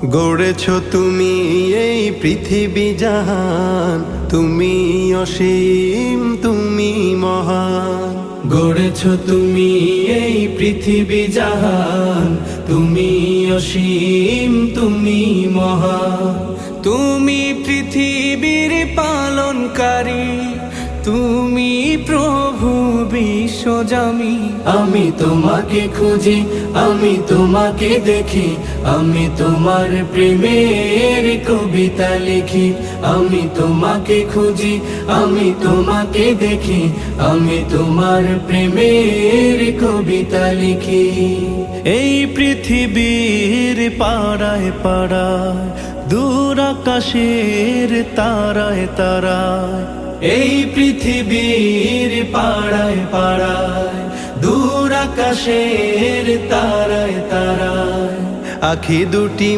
গড়েছ তুমি এই পৃথিবী জাহান, তুমি অসীম তুমি মহান। গড়েছ তুমি এই পৃথিবী জাহান, তুমি অসীম তুমি মহান। তুমি পৃথিবীর পালনকারী, তুমি প্রভু বিশ্বজামি। আমি তোমাকে খুঁজি, আমি তোমাকে দেখি, আমি তোমার প্রেমের কবিতা লিখি। আমি তোমাকে খুঁজি, আমি তোমাকে দেখি, আমি তোমার প্রেমের কবিতা লিখি। এই পৃথিবীর পাড়ায় পাড়ায়, দূর আকাশের তারায় তারায়। এই পৃথিবীর পাড়ায় পাড়ায়, দূর আকাশের তারায় তারায়। আখি দুটি